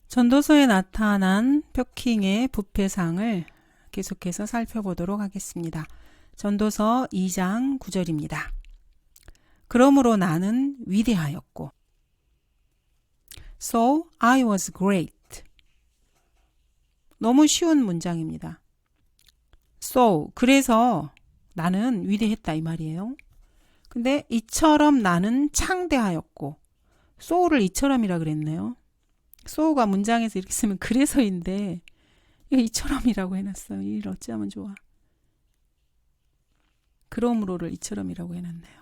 전도서에 나타난 표킹의 부패상을 계속해서 살펴보도록 하겠습니다. 전도서 2장 9절입니다. 그러므로 나는 위대하였고 So I was great. 너무 쉬운 문장입니다. So, 그래서 나는 위대했다 이 말이에요. 근데 이처럼 나는 창대하였고 so를 이처럼이라 그랬네요. so가 문장에서 이렇게 쓰면 그래서인데 이거 이처럼이라고 해놨어요. 이를 어찌하면 좋아. 그러므로를 이처럼이라고 해놨네요.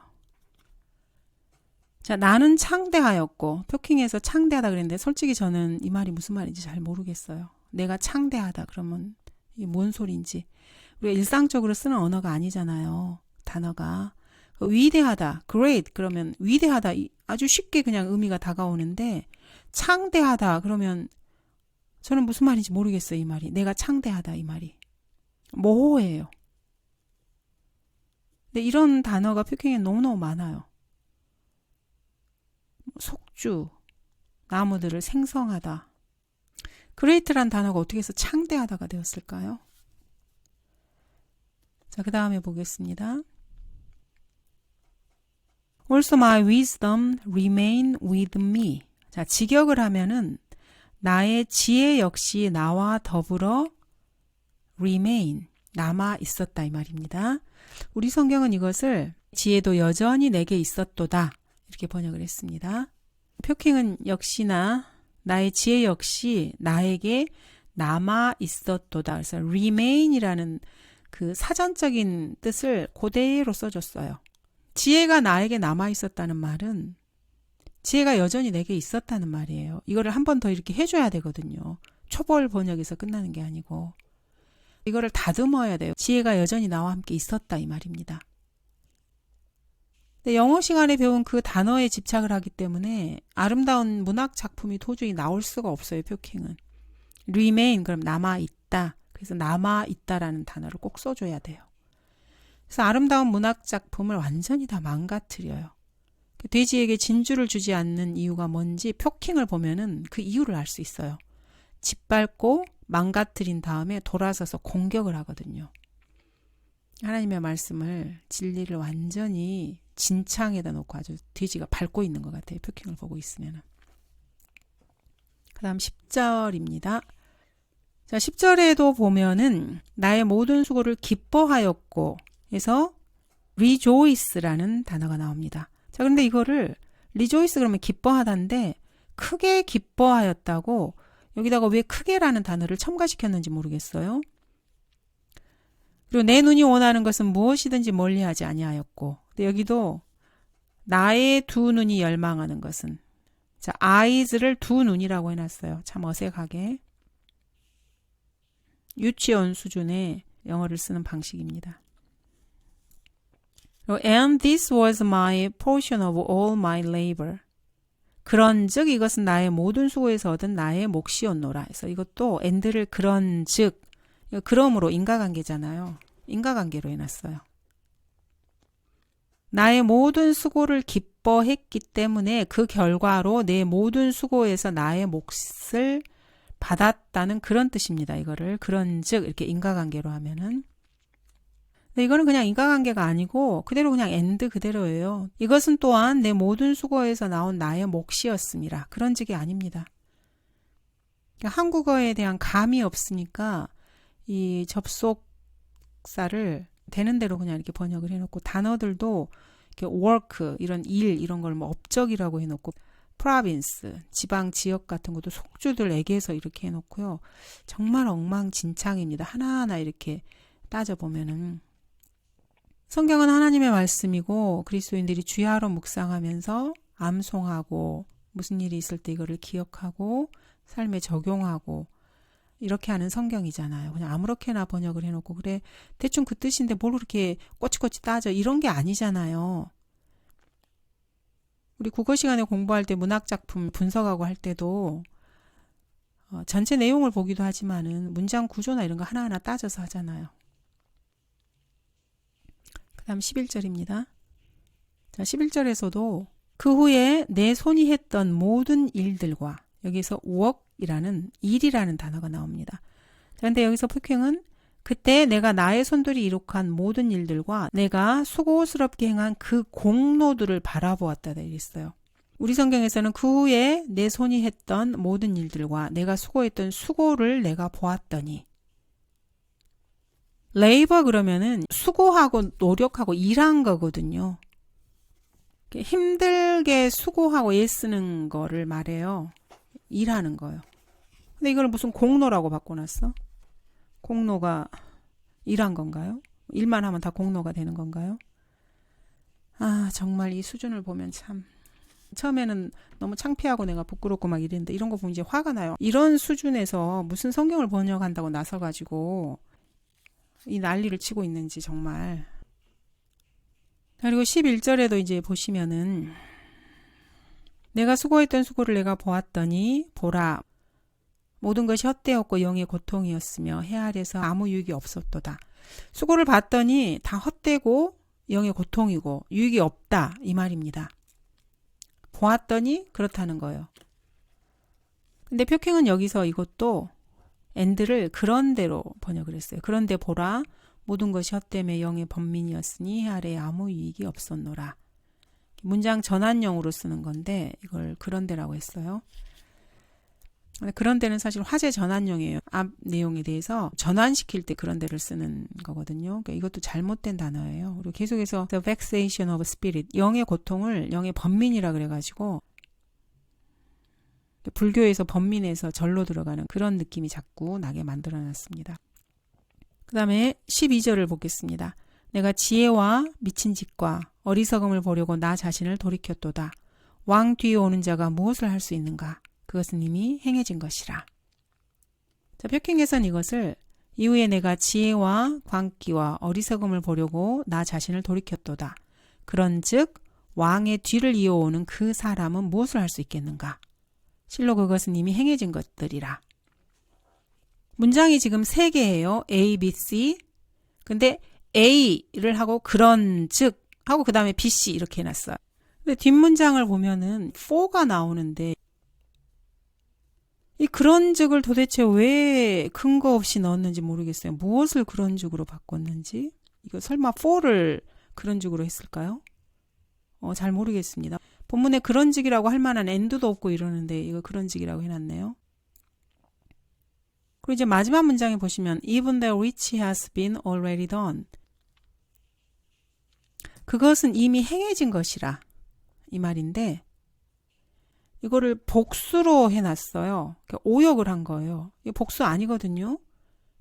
자, 나는 창대하였고 표킹에서 창대하다 그랬는데 솔직히 저는 이 말이 무슨 말인지 잘 모르겠어요. 내가 창대하다 그러면 이게 뭔 소리인지. 우리가 일상적으로 쓰는 언어가 아니잖아요. 단어가. 위대하다, great 그러면 위대하다 아주 쉽게 그냥 의미가 다가오는데 창대하다 그러면 저는 무슨 말인지 모르겠어요. 이 말이. 내가 창대하다 이 말이. 모호해요. 근데 이런 단어가 표킹에 너무너무 많아요. 속주, 나무들을 생성하다. great란 단어가 어떻게 해서 창대하다가 되었을까요? 자, 그 다음에 보겠습니다. Also my wisdom remain with me. 자, 직역을 하면은 나의 지혜 역시 나와 더불어 remain, 남아 있었다 이 말입니다. 우리 성경은 이것을 지혜도 여전히 내게 있었도다 이렇게 번역을 했습니다. 표킹은 역시나 나의 지혜 역시 나에게 남아 있었도다. 그래서 remain이라는 그 사전적인 뜻을 그대로 써줬어요. 지혜가 나에게 남아 있었다는 말은 지혜가 여전히 내게 있었다는 말이에요. 이거를 한 번 더 이렇게 해줘야 되거든요. 초벌 번역에서 끝나는 게 아니고 이거를 다듬어야 돼요. 지혜가 여전히 나와 함께 있었다 이 말입니다. 근데 영어 시간에 배운 그 단어에 집착을 하기 때문에 아름다운 문학 작품이 도저히 나올 수가 없어요. 표킹은. remain 그럼 남아있다. 그래서 남아있다라는 단어를 꼭 써줘야 돼요. 그래서 아름다운 문학 작품을 완전히 다 망가뜨려요. 돼지에게 진주를 주지 않는 이유가 뭔지 표킹을 보면은 그 이유를 알 수 있어요. 짓밟고 망가뜨린 다음에 돌아서서 공격을 하거든요. 하나님의 말씀을 진리를 완전히 진창에다 놓고 아주 돼지가 밟고 있는 것 같아요. 표킹을 보고 있으면. 그 다음 10절입니다. 자, 10절에도 보면은 나의 모든 수고를 기뻐하였고 해서 rejoice라는 단어가 나옵니다. 자, 그런데 이거를 rejoice 그러면 기뻐하다인데 크게 기뻐하였다고 여기다가 왜 크게라는 단어를 첨가시켰는지 모르겠어요. 그리고 내 눈이 원하는 것은 무엇이든지 멀리하지 아니하였고 근데 여기도 나의 두 눈이 열망하는 것은 자, eyes를 두 눈이라고 해놨어요. 참 어색하게. 유치원 수준의 영어를 쓰는 방식입니다. And this was my portion of all my labor. 그런즉 이것은 나의 모든 수고에서 얻은 나의 몫이었노라. 그래서 이것도 and를 그런즉 그러므로 인과관계잖아요. 인과관계로 해놨어요. 나의 모든 수고를 기뻐했기 때문에 그 결과로 내 모든 수고에서 나의 몫을 받았다는 그런 뜻입니다. 이거를 그런즉 이렇게 인과관계로 하면은 근데 이거는 그냥 인과관계가 아니고 그대로 그냥 and 그대로예요. 이것은 또한 내 모든 수고에서 나온 나의 몫이었습니다. 그런 즉이 아닙니다. 그러니까 한국어에 대한 감이 없으니까 이 접속사를 되는 대로 그냥 이렇게 번역을 해놓고 단어들도 이렇게 work 이런 일 이런 걸 뭐 업적이라고 해놓고 province 지방 지역 같은 것도 속주들에게서 이렇게 해놓고요. 정말 엉망진창입니다. 하나하나 이렇게 따져보면은 성경은 하나님의 말씀이고 그리스도인들이 주야로 묵상하면서 암송하고 무슨 일이 있을 때 이거를 기억하고 삶에 적용하고 이렇게 하는 성경이잖아요. 그냥 아무렇게나 번역을 해놓고 그래 대충 그 뜻인데 뭘 그렇게 꼬치꼬치 따져 이런 게 아니잖아요. 우리 국어 시간에 공부할 때 문학작품 분석하고 할 때도 전체 내용을 보기도 하지만은 문장 구조나 이런 거 하나하나 따져서 하잖아요. 그 다음 11절입니다. 자, 11절에서도 그 후에 내 손이 했던 모든 일들과 여기서 work이라는 일이라는 단어가 나옵니다. 그런데 여기서 폭행은 그때 내가 나의 손들이 이룩한 모든 일들과 내가 수고스럽게 행한 그 공로들을 바라보았다 이랬어요. 우리 성경에서는 그 후에 내 손이 했던 모든 일들과 내가 수고했던 수고를 내가 보았더니 레이버 그러면은 수고하고 노력하고 일한 거거든요. 힘들게 수고하고 애쓰는 거를 말해요. 일하는 거예요. 근데 이걸 무슨 공로라고 바꿔놨어? 공로가 일한 건가요? 일만 하면 다 공로가 되는 건가요? 아, 정말 이 수준을 보면 참 처음에는 너무 창피하고 내가 부끄럽고 막 이랬는데 이런 거 보면 이제 화가 나요. 이런 수준에서 무슨 성경을 번역한다고 나서가지고 이 난리를 치고 있는지 정말. 그리고 11절에도 이제 보시면은 내가 수고했던 수고를 내가 보았더니 보라 모든 것이 헛되었고 영의 고통이었으며 해 아래서 아무 유익이 없었도다. 수고를 봤더니 다 헛되고 영의 고통이고 유익이 없다 이 말입니다. 보았더니 그렇다는 거예요. 근데 표킹은 여기서 이것도 엔드를 그런대로 번역을 했어요. 그런데 보라 모든 것이 헛되며 영의 번민이었으니 해 아래에 아무 유익이 없었노라. 문장 전환형으로 쓰는 건데 이걸 그런데라고 했어요. 그런데는 사실 화제 전환형이에요. 앞 내용에 대해서 전환시킬 때 그런데를 쓰는 거거든요. 그러니까 이것도 잘못된 단어예요. 그리고 계속해서 the vexation of spirit, 영의 고통을 영의 번민이라 그래가지고 불교에서 번민에서 절로 들어가는 그런 느낌이 자꾸 나게 만들어놨습니다. 그 다음에 12절을 보겠습니다. 내가 지혜와 미친 짓과 어리석음을 보려고 나 자신을 돌이켰도다. 왕 뒤에 오는 자가 무엇을 할 수 있는가? 그것은 이미 행해진 것이라. 자, 표킹에서는 이것을 이후에 내가 지혜와 광기와 어리석음을 보려고 나 자신을 돌이켰도다. 그런즉 왕의 뒤를 이어오는 그 사람은 무엇을 할 수 있겠는가? 실로 그것은 이미 행해진 것들이라. 문장이 지금 3개예요. A, B, C. 근데 A를 하고 그런즉 하고 그 다음에 B, C 이렇게 해놨어요. 근데 뒷문장을 보면은 for가 나오는데 이 그런즉을 도대체 왜 근거 없이 넣었는지 모르겠어요. 무엇을 그런즉으로 바꿨는지. 이거 설마 for를 그런즉으로 했을까요? 잘 모르겠습니다. 본문에 그런즉이라고 할 만한 and도 없고 이러는데 이거 그런즉이라고 해놨네요. 그리고 이제 마지막 문장에 보시면 even the which has been already done. 그것은 이미 행해진 것이라 이 말인데 이거를 복수로 해놨어요. 그러니까 오역을 한 거예요. 이게 복수 아니거든요.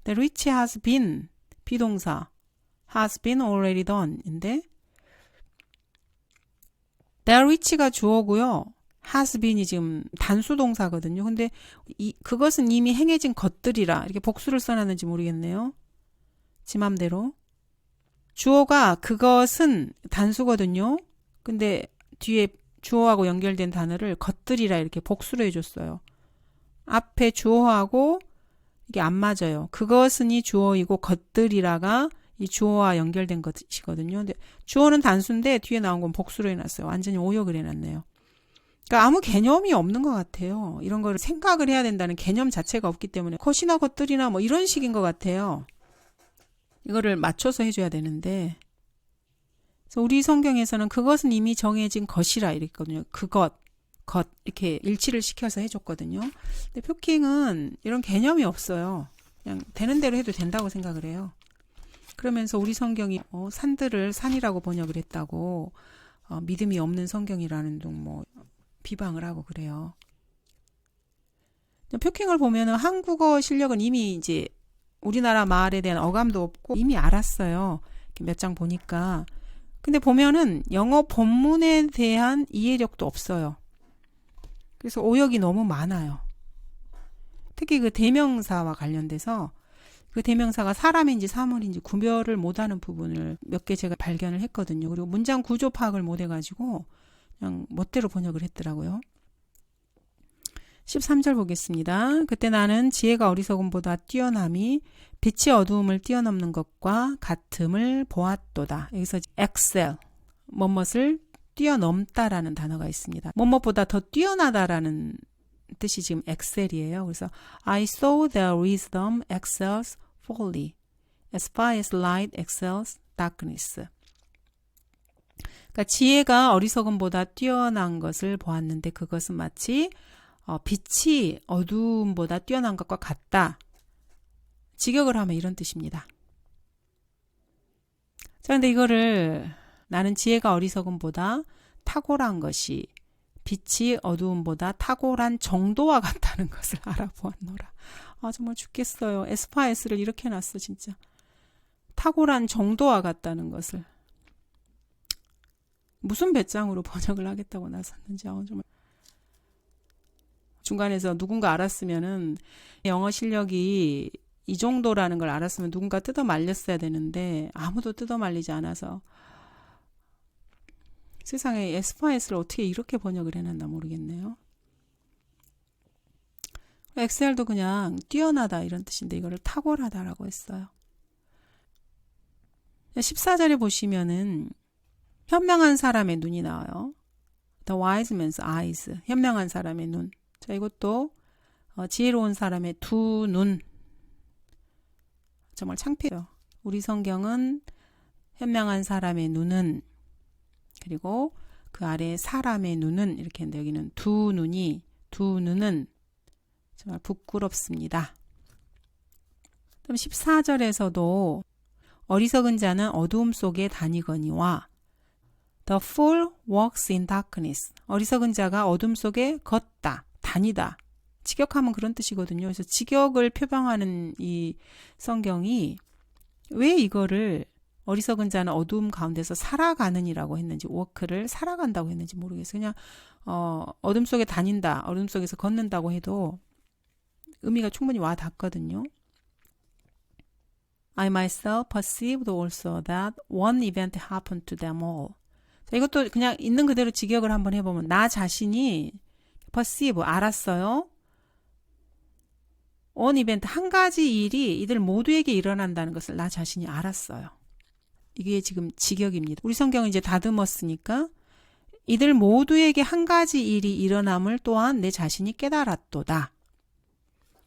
The which has been 비동사 has been already done 인데 that which가 주어고요. has been이 지금 단수 동사거든요. 근데 그것은 이미 행해진 것들이라 이렇게 복수를 써놨는지 모르겠네요. 지 맘대로. 주어가 그것은 단수거든요. 근데 뒤에 주어하고 연결된 단어를 것들이라 이렇게 복수로 해줬어요. 앞에 주어하고 이게 안 맞아요. 그것은이 주어이고 것들이라가 이 주어와 연결된 것이거든요. 근데 주어는 단수인데 뒤에 나온 건 복수로 해놨어요. 완전히 오역을 해놨네요. 그러니까 아무 개념이 없는 것 같아요. 이런 거를 생각을 해야 된다는 개념 자체가 없기 때문에 것이나 것들이나 뭐 이런 식인 것 같아요. 이거를 맞춰서 해줘야 되는데 그래서 우리 성경에서는 그것은 이미 정해진 것이라 이랬거든요. 그것, 것 이렇게 일치를 시켜서 해줬거든요. 근데 표킹은 이런 개념이 없어요. 그냥 되는 대로 해도 된다고 생각을 해요. 그러면서 우리 성경이 산들을 산이라고 번역을 했다고 믿음이 없는 성경이라는 둥 뭐 비방을 하고 그래요. 표킹을 보면은 한국어 실력은 이미 이제 우리나라 말에 대한 어감도 없고 이미 알았어요. 몇 장 보니까. 근데 보면은 영어 본문에 대한 이해력도 없어요. 그래서 오역이 너무 많아요. 특히 그 대명사와 관련돼서 그 대명사가 사람인지 사물인지 구별을 못하는 부분을 몇 개 제가 발견을 했거든요. 그리고 문장 구조 파악을 못해가지고 그냥 멋대로 번역을 했더라고요. 13절 보겠습니다. 그때 나는 지혜가 어리석음보다 뛰어남이 빛이 어두움을 뛰어넘는 것과 같음을 보았도다. 여기서 excel, 뭐뭇을 뛰어넘다라는 단어가 있습니다. 뭐뭇보다 더 뛰어나다라는 뜻이 지금 엑셀이에요. 그래서 I saw their wisdom excels folly as far as light excels darkness. 그러니까 지혜가 어리석음보다 뛰어난 것을 보았는데 그것은 마치 빛이 어두움보다 뛰어난 것과 같다. 직역을 하면 이런 뜻입니다. 자, 근데 이거를 나는 지혜가 어리석음보다 탁월한 것이 빛이 어두움보다 탁월한 정도와 같다는 것을 알아보았노라. 아, 정말 죽겠어요. 에스파에스를 이렇게 해놨어, 진짜. 탁월한 정도와 같다는 것을. 무슨 배짱으로 번역을 하겠다고 나섰는지 정말. 중간에서 누군가 알았으면은 영어 실력이 이 정도라는 걸 알았으면 누군가 뜯어 말렸어야 되는데 아무도 뜯어 말리지 않아서 세상에 에스파에스를 어떻게 이렇게 번역을 해놨나 모르겠네요. 엑셀도 그냥 뛰어나다 이런 뜻인데 이거를 탁월하다라고 했어요. 14절에 보시면은 현명한 사람의 눈이 나와요. The wise man's eyes. 현명한 사람의 눈. 자, 이것도 지혜로운 사람의 두 눈. 정말 창피해요. 우리 성경은 현명한 사람의 눈은 그리고 그 아래 사람의 눈은 이렇게 했는데 여기는 두 눈은 정말 부끄럽습니다. 그럼 14절에서도 어리석은 자는 어두움 속에 다니거니와 The fool walks in darkness. 어리석은 자가 어둠 속에 걷다, 다니다. 직역하면 그런 뜻이거든요. 그래서 직역을 표방하는 이 성경이 왜 이거를 어리석은 자는 어두움 가운데서 살아가는이라고 했는지, 워크를 살아간다고 했는지 모르겠어요. 그냥 어둠 속에 다닌다, 어둠 속에서 걷는다고 해도 의미가 충분히 와 닿거든요. I myself perceived also that one event happened to them all. 자, 이것도 그냥 있는 그대로 직역을 한번 해보면 나 자신이 perceive, 알았어요. one event, 한 가지 일이 이들 모두에게 일어난다는 것을 나 자신이 알았어요. 이게 지금 직역입니다. 우리 성경은 이제 다듬었으니까 이들 모두에게 한 가지 일이 일어남을 또한 내 자신이 깨달았도다.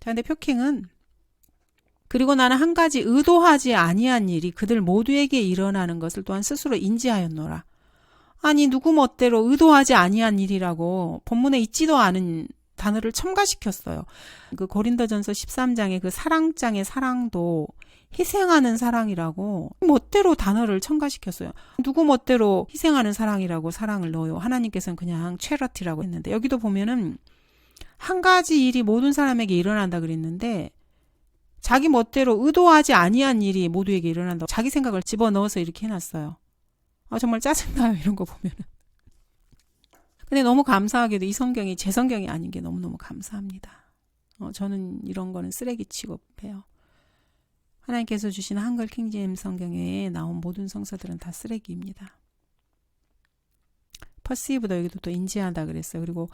자, 근데 표킹은 그리고 나는 한 가지 의도하지 아니한 일이 그들 모두에게 일어나는 것을 또한 스스로 인지하였노라. 아니 누구 멋대로 의도하지 아니한 일이라고 본문에 있지도 않은 단어를 첨가시켰어요. 그 고린도전서 13장의 그 사랑장의 사랑도 희생하는 사랑이라고 멋대로 단어를 첨가시켰어요. 누구 멋대로 희생하는 사랑이라고 사랑을 넣어요. 하나님께서는 그냥 체러티라고 했는데 여기도 보면은 한 가지 일이 모든 사람에게 일어난다 그랬는데 자기 멋대로 의도하지 아니한 일이 모두에게 일어난다고 자기 생각을 집어넣어서 이렇게 해놨어요. 아, 정말 짜증나요. 이런 거 보면은. 근데 너무 감사하게도 이 성경이 제 성경이 아닌 게 너무너무 감사합니다. 저는 이런 거는 쓰레기 취급해요. 하나님께서 주신 한글 킹제임스 성경에 나온 모든 성서들은 다 쓰레기입니다. 퍼시브도 여기도 또 인지한다 그랬어요. 그리고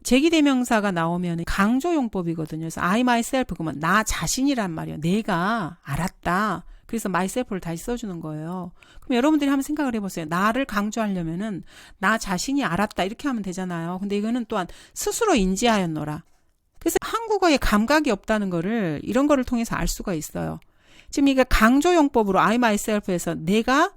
제기대명사가 나오면 강조용법이거든요. 그래서 I myself 그러면 나 자신이란 말이에요. 내가 알았다. 그래서 myself를 다시 써주는 거예요. 그럼 여러분들이 한번 생각을 해보세요. 나를 강조하려면은 나 자신이 알았다 이렇게 하면 되잖아요. 근데 이거는 또한 스스로 인지하였노라. 그래서 한국어에 감각이 없다는 거를 이런 거를 통해서 알 수가 있어요. 지금 이게 강조용법으로 I myself에서 내가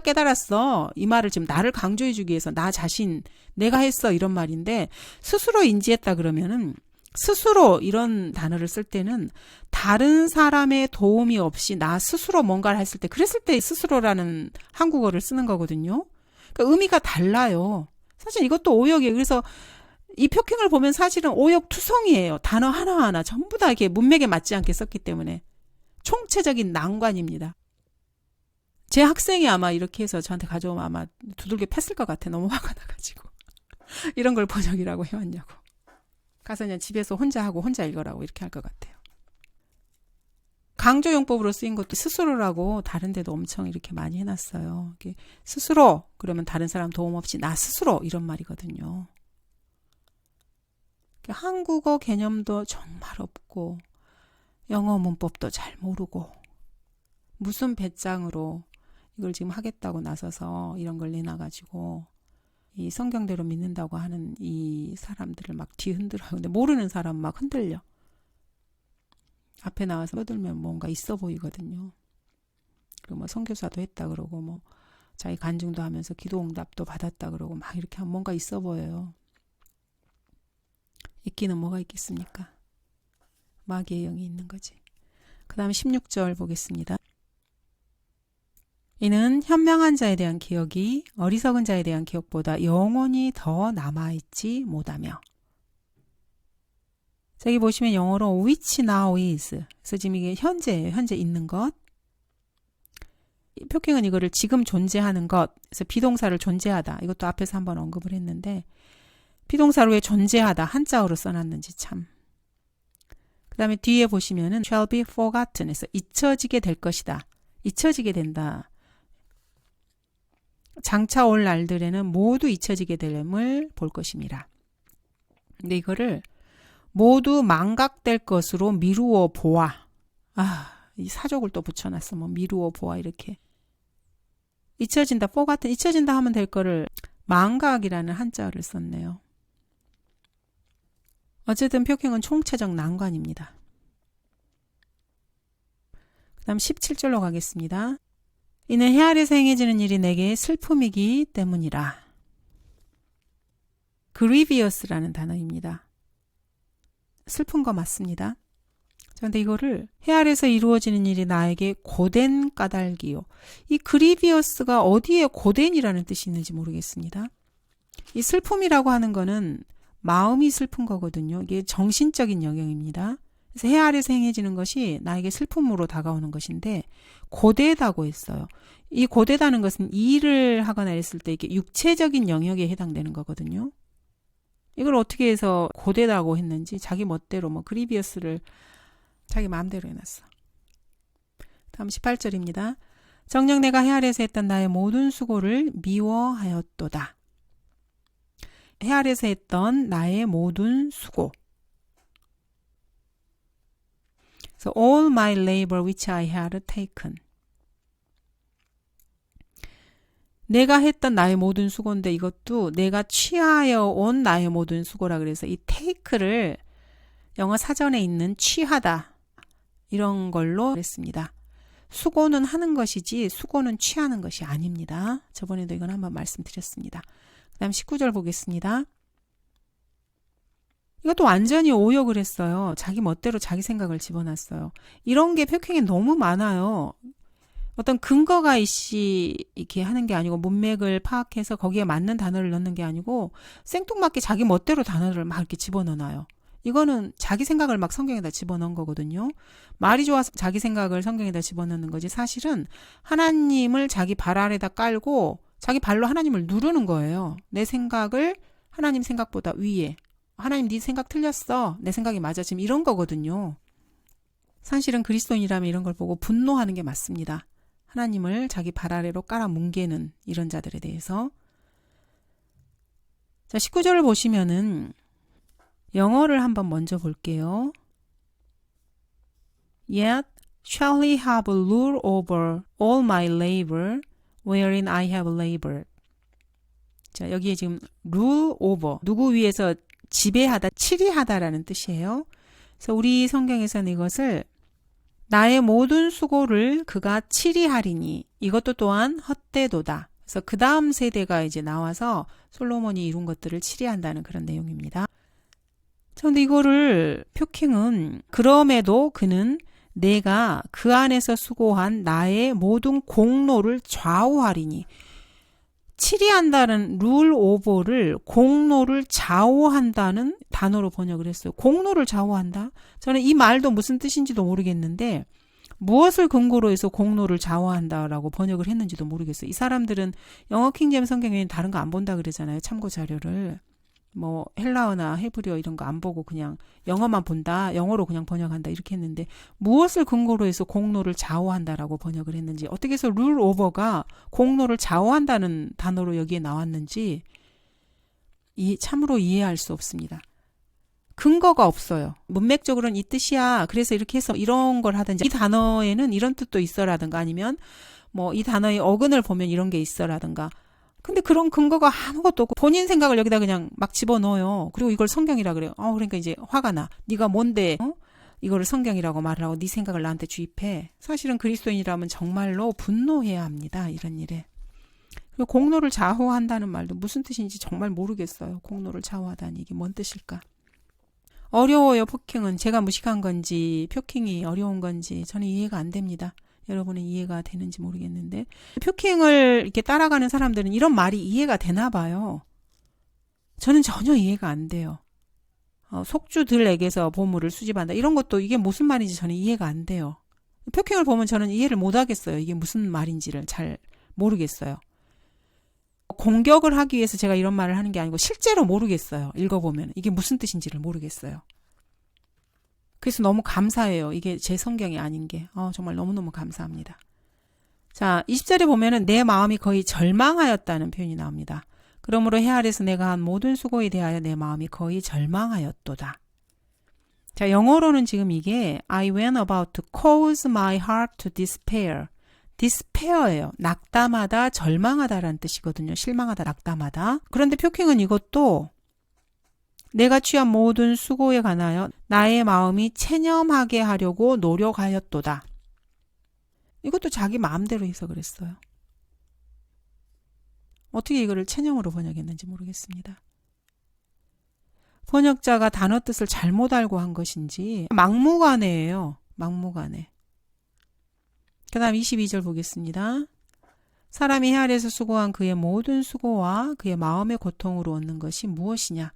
깨달았어. 이 말을 지금 나를 강조해주기 위해서 나 자신, 내가 했어 이런 말인데 스스로 인지했다 그러면은 스스로 이런 단어를 쓸 때는 다른 사람의 도움이 없이 나 스스로 뭔가를 했을 때 그랬을 때 스스로라는 한국어를 쓰는 거거든요. 그러니까 의미가 달라요. 사실 이것도 오역이에요. 그래서 이 표킹을 보면 사실은 오역투성이에요. 단어 하나하나 전부 다 이렇게 문맥에 맞지 않게 썼기 때문에 총체적인 난관입니다. 제 학생이 아마 이렇게 해서 저한테 가져오면 아마 두들겨 팼을 것 같아. 너무 화가 나가지고. 이런 걸 번역이라고 해왔냐고. 가서 그냥 집에서 혼자 하고 혼자 읽으라고 이렇게 할 것 같아요. 강조용법으로 쓰인 것도 스스로라고 다른 데도 엄청 이렇게 많이 해놨어요. 이게 스스로 그러면 다른 사람 도움 없이 나 스스로 이런 말이거든요. 한국어 개념도 정말 없고 영어 문법도 잘 모르고 무슨 배짱으로 이걸 지금 하겠다고 나서서 이런 걸 내놔가지고 이 성경대로 믿는다고 하는 이 사람들을 막 뒤흔들어요. 근데 모르는 사람 막 흔들려. 앞에 나와서 떠들면 뭔가 있어 보이거든요. 그리고 뭐 선교사도 했다 그러고 뭐 자기 간증도 하면서 기도응답도 받았다 그러고 막 이렇게 하면 뭔가 있어 보여요. 있기는 뭐가 있겠습니까? 마귀의 영이 있는 거지. 그 다음에 16절 보겠습니다. 이는 현명한 자에 대한 기억이 어리석은 자에 대한 기억보다 영원히 더 남아있지 못하며. 여기 보시면 영어로 which now is. 그래서 지금 이게 현재예요. 현재 있는 것. 표킹은 이거를 지금 존재하는 것. 그래서 비동사를 존재하다. 이것도 앞에서 한번 언급을 했는데 비동사로 왜 존재하다 한자어로 써놨는지 참. 그 다음에 뒤에 보시면은 shall be forgotten. 그래서 잊혀지게 될 것이다. 잊혀지게 된다. 장차 올 날들에는 모두 잊혀지게 됨을 볼 것임이라. 근데 이거를 모두 망각될 것으로 미루어 보아. 이 사족을 또 붙여놨어. 뭐 미루어 보아 이렇게. 잊혀진다, forgotten, 잊혀진다 하면 될 거를 망각이라는 한자어를 썼네요. 어쨌든 표킹은 총체적 난관입니다. 그 다음 17절로 가겠습니다. 이는 해 아래서 행해지는 일이 내게 슬픔이기 때문이라. grievous라는 단어입니다. 슬픈 거 맞습니다. 그런데 이거를 해 아래서 이루어지는 일이 나에게 고된 까닭이요. 이 grievous가 어디에 고된이라는 뜻이 있는지 모르겠습니다. 이 슬픔이라고 하는 거는 마음이 슬픈 거거든요. 이게 정신적인 영역입니다. 그래서 해 아래서 행해지는 것이 나에게 슬픔으로 다가오는 것인데 고되다고 했어요. 이 고되다는 것은 일을 하거나 했을 때 이게 육체적인 영역에 해당되는 거거든요. 이걸 어떻게 해서 고되다고 했는지 자기 멋대로 뭐 그리비어스를 자기 마음대로 해놨어. 다음 18절입니다. 정녕 내가 해 아래서 했던 나의 모든 수고를 미워하였도다. 해 아래서 했던 나의 모든 수고. So all my labor which I had taken. 내가 했던 나의 모든 수고인데 이것도 내가 취하여 온 나의 모든 수고라 그래서 이 take를 영어 사전에 있는 취하다 이런 걸로 했습니다. 수고는 하는 것이지 수고는 취하는 것이 아닙니다. 저번에도 이건 한번 말씀드렸습니다. 그 다음 19절 보겠습니다. 이것도 완전히 오역을 했어요. 자기 멋대로 자기 생각을 집어놨어요. 이런 게 표킹에 너무 많아요. 어떤 근거가 이렇게 하는 게 아니고 문맥을 파악해서 거기에 맞는 단어를 넣는 게 아니고 생뚱맞게 자기 멋대로 단어를 막 이렇게 집어넣어놔요. 이거는 자기 생각을 막 성경에다 집어넣은 거거든요. 말이 좋아서 자기 생각을 성경에다 집어넣는 거지 사실은 하나님을 자기 발 아래다 깔고 자기 발로 하나님을 누르는 거예요. 내 생각을 하나님 생각보다 위에. 하나님 네 생각 틀렸어. 내 생각이 맞아. 지금 이런 거거든요. 사실은 그리스도인이라면 이런 걸 보고 분노하는 게 맞습니다. 하나님을 자기 발 아래로 깔아 뭉개는 이런 자들에 대해서. 자, 19절을 보시면은 영어를 한번 먼저 볼게요. Yet shall he have rule over all my labor wherein I have labored. 자, 여기에 지금 rule over, 누구 위에서 지배하다, 치리하다라는 뜻이에요. 그래서 우리 성경에서는 이것을 나의 모든 수고를 그가 치리하리니 이것도 또한 헛되도다. 그래서 그 다음 세대가 이제 나와서 솔로몬이 이룬 것들을 치리한다는 그런 내용입니다. 그런데 이거를 표킹은 그럼에도 그는 내가 그 안에서 수고한 나의 모든 공로를 좌우하리니 치리한다는 룰 오버를 공로를 좌우한다는 단어로 번역을 했어요. 공로를 좌우한다? 저는 이 말도 무슨 뜻인지도 모르겠는데 무엇을 근거로 해서 공로를 좌우한다라고 번역을 했는지도 모르겠어요. 이 사람들은 영어 킹제임스 성경에는 다른 거 안 본다 그러잖아요. 참고 자료를. 뭐 헬라어나 헤브리어 이런 거 안 보고 그냥 영어만 본다. 영어로 그냥 번역한다. 이렇게 했는데 무엇을 근거로 해서 공로를 좌우한다라고 번역을 했는지 어떻게 해서 룰 오버가 공로를 좌우한다는 단어로 여기에 나왔는지 참으로 이해할 수 없습니다. 근거가 없어요. 문맥적으로는 이 뜻이야. 그래서 이렇게 해서 이런 걸 하든지 이 단어에는 이런 뜻도 있어라든가 아니면 뭐 이 단어의 어근을 보면 이런 게 있어라든가 근데 그런 근거가 아무것도 없고 본인 생각을 여기다 그냥 막 집어넣어요. 그리고 이걸 성경이라 그래요. 그러니까 이제 화가 나. 네가 뭔데 이거를 성경이라고 말을 하고 네 생각을 나한테 주입해. 사실은 그리스도인이라면 정말로 분노해야 합니다. 이런 일에. 그리고 공로를 좌우한다는 말도 무슨 뜻인지 정말 모르겠어요. 공로를 좌우하다니 이게 뭔 뜻일까? 어려워요. 폭행은 제가 무식한 건지 폭행이 어려운 건지 저는 이해가 안 됩니다. 여러분은 이해가 되는지 모르겠는데 폭행을 이렇게 따라가는 사람들은 이런 말이 이해가 되나 봐요. 저는 전혀 이해가 안 돼요. 속주들에게서 보물을 수집한다. 이런 것도 이게 무슨 말인지 저는 이해가 안 돼요. 폭행을 보면 저는 이해를 못 하겠어요. 이게 무슨 말인지를 잘 모르겠어요. 공격을 하기 위해서 제가 이런 말을 하는 게 아니고 실제로 모르겠어요. 읽어보면 이게 무슨 뜻인지를 모르겠어요. 그래서 너무 감사해요. 이게 제 성경이 아닌 게. 정말 너무너무 감사합니다. 자, 20절에 보면은 내 마음이 거의 절망하였다는 표현이 나옵니다. 그러므로 해 아래서 내가 한 모든 수고에 대하여 내 마음이 거의 절망하였도다. 자, 영어로는 지금 이게 I went about to cause my heart to despair. despair예요. 낙담하다, 절망하다라는 뜻이거든요. 실망하다, 낙담하다. 그런데 표킹은 이것도 내가 취한 모든 수고에 관하여 나의 마음이 체념하게 하려고 노력하였도다. 이것도 자기 마음대로 해서 그랬어요. 어떻게 이거를 체념으로 번역했는지 모르겠습니다. 번역자가 단어 뜻을 잘못 알고 한 것인지 막무가내예요. 막무가내. 그 다음 22절 보겠습니다. 사람이 해 아래에서 수고한 그의 모든 수고와 그의 마음의 고통으로 얻는 것이 무엇이냐?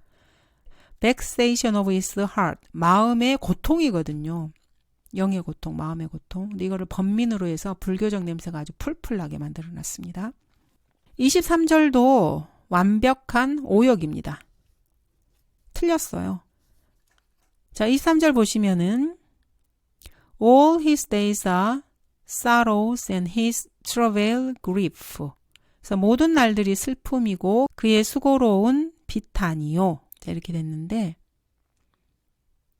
vexation of his heart. 마음의 고통이거든요. 영의 고통, 마음의 고통. 근데 이거를 번민으로 해서 불교적 냄새가 아주 풀풀 나게 만들어 놨습니다. 23절도 완벽한 오역입니다. 틀렸어요. 자, 23절 보시면은 All his days are sorrows and his travail grief. 그래서 모든 날들이 슬픔이고 그의 수고로운 비탄이요. 자, 이렇게 됐는데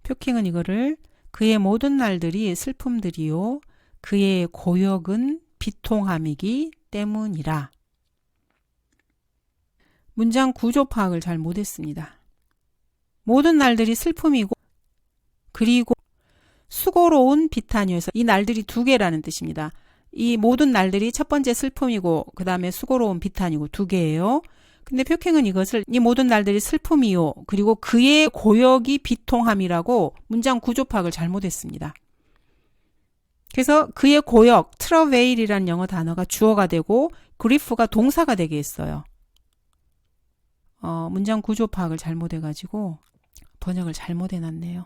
표킹은 이거를 그의 모든 날들이 슬픔들이요. 그의 고역은 비통함이기 때문이라. 문장 구조 파악을 잘 못했습니다. 모든 날들이 슬픔이고 그리고 수고로운 비탄이어서 이 날들이 두 개라는 뜻입니다. 이 모든 날들이 첫 번째 슬픔이고 그 다음에 수고로운 비탄이고 두 개예요. 근데 표킹은 이것을 이 모든 날들이 슬픔이요. 그리고 그의 고역이 비통함이라고 문장 구조 파악을 잘못했습니다. 그래서 그의 고역, 트러베일이라는 영어 단어가 주어가 되고 그리프가 동사가 되게 했어요. 문장 구조 파악을 잘못해가지고 번역을 잘못해놨네요.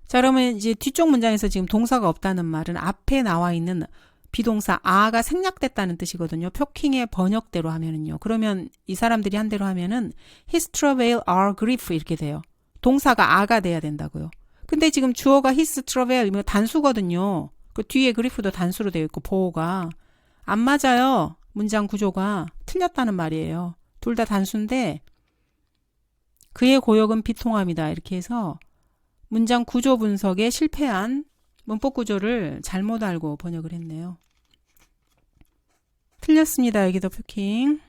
자, 그러면 이제 뒤쪽 문장에서 지금 동사가 없다는 말은 앞에 나와 있는 비동사 a가 생략됐다는 뜻이거든요. 표킹의 번역대로 하면은요. 그러면 이 사람들이 한 대로 하면은 his travail are grief 이렇게 돼요. 동사가 a가 돼야 된다고요. 근데 지금 주어가 his travail 이면 단수거든요. 그 뒤에 grief도 단수로 되어 있고 보호가 안 맞아요. 문장 구조가 틀렸다는 말이에요. 둘 다 단수인데 그의 고역은 비통함이다. 이렇게 해서 문장 구조 분석에 실패한 문법 구조를 잘못 알고 번역을 했네요. 틀렸습니다. 여기도 표킹.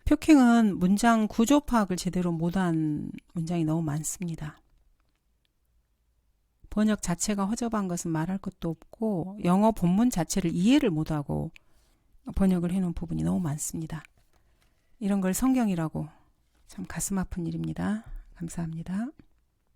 표킹은 문장 구조 파악을 제대로 못한 문장이 너무 많습니다. 번역 자체가 허접한 것은 말할 것도 없고 영어 본문 자체를 이해를 못하고 번역을 해놓은 부분이 너무 많습니다. 이런 걸 성경이라고 참 가슴 아픈 일입니다. 감사합니다.